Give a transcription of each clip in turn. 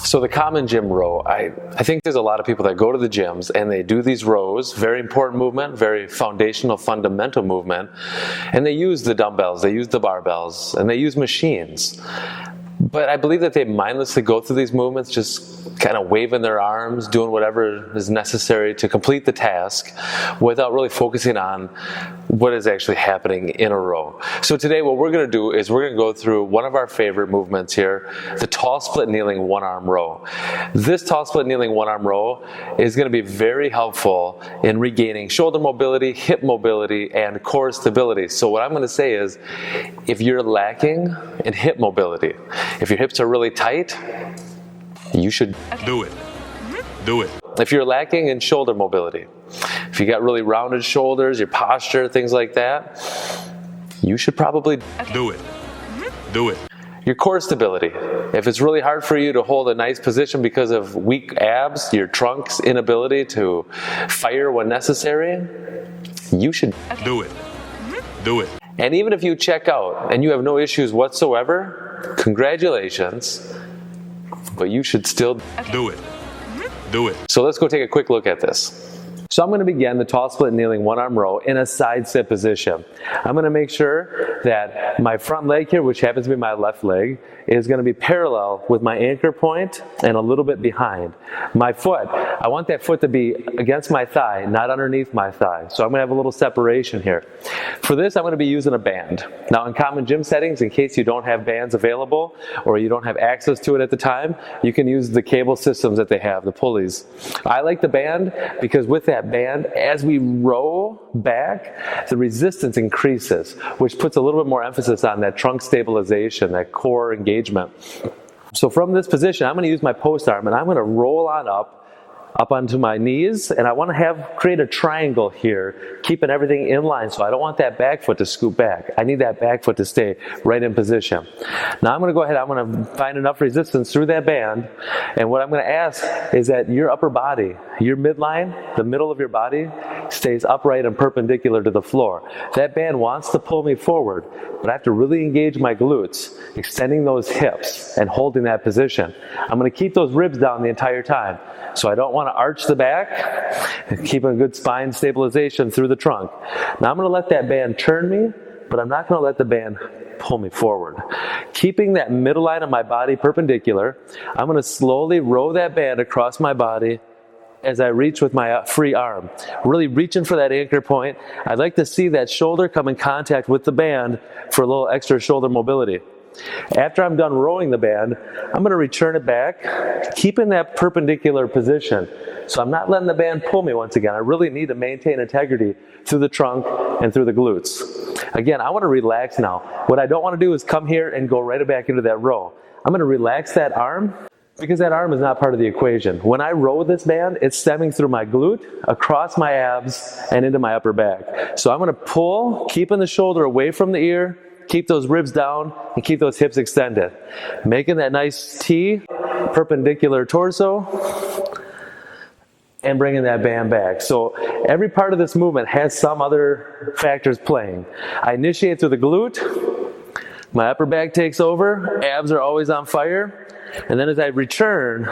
So the common gym row, I think there's a lot of people that go to the gyms and they do these rows, very important movement, very foundational, fundamental movement, and they use the dumbbells, they use the barbells, and they use machines. But I believe that they mindlessly go through these movements, just kind of waving their arms, doing whatever is necessary to complete the task without really focusing on what is actually happening in a row. So today what we're going to do is we're going to go through one of our favorite movements here, the tall split kneeling one arm row. This tall split kneeling one arm row is going to be very helpful in regaining shoulder mobility, hip mobility, and core stability. So what I'm going to say is, if you're lacking in hip mobility, if your hips are really tight, you should do it. Do it. If you're lacking in shoulder mobility, if you got really rounded shoulders, your posture, things like that, you should probably do it. Do it. Your core stability. If it's really hard for you to hold a nice position because of weak abs, your trunk's inability to fire when necessary, you should do it. Do it. And even if you check out and you have no issues whatsoever, congratulations, but you should still do it. Do it. So let's go take a quick look at this. So I'm going to begin the tall split kneeling one arm row in a side sit position. I'm going to make sure that my front leg here, which happens to be my left leg, is going to be parallel with my anchor point and a little bit behind. My foot, I want that foot to be against my thigh, not underneath my thigh. So I'm going to have a little separation here. For this, I'm going to be using a band. Now in common gym settings, in case you don't have bands available or you don't have access to it at the time, you can use the cable systems that they have, the pulleys. I like the band because with that band, as we row back, the resistance increases, which puts a little bit more emphasis on that trunk stabilization, that core engagement. So from this position, I'm going to use my post arm and I'm going to roll on up onto my knees, and I want to create a triangle here, keeping everything in line. So I don't want that back foot to scoop back. I need that back foot to stay right in position. Now I'm going to go ahead, I'm going to find enough resistance through that band, and what I'm going to ask is that your upper body, your midline, the middle of your body, stays upright and perpendicular to the floor. That band wants to pull me forward, but I have to really engage my glutes, extending those hips and holding that position. I'm going to keep those ribs down the entire time. So I don't want to arch the back, and keep a good spine stabilization through the trunk. Now I'm going to let that band turn me, but I'm not going to let the band pull me forward. Keeping that middle line of my body perpendicular, I'm going to slowly row that band across my body as I reach with my free arm. Really reaching for that anchor point. I'd like to see that shoulder come in contact with the band for a little extra shoulder mobility. After I'm done rowing the band, I'm going to return it back, keeping that perpendicular position. So I'm not letting the band pull me once again. I really need to maintain integrity through the trunk and through the glutes. Again, I want to relax now. What I don't want to do is come here and go right back into that row. I'm going to relax that arm because that arm is not part of the equation. When I row this band, it's stemming through my glute, across my abs, and into my upper back. So I'm going to pull, keeping the shoulder away from the ear, keep those ribs down, and keep those hips extended. Making that nice T, perpendicular torso, and bringing that band back. So every part of this movement has some other factors playing. I initiate through the glute, my upper back takes over, abs are always on fire, and then as I return,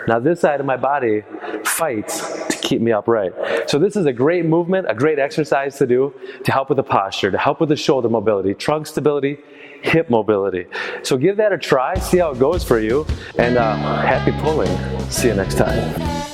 now this side of my body fights to keep me upright. So this is a great movement, a great exercise to do to help with the posture, to help with the shoulder mobility, trunk stability, hip mobility. So give that a try, see how it goes for you, and happy pulling. See you next time.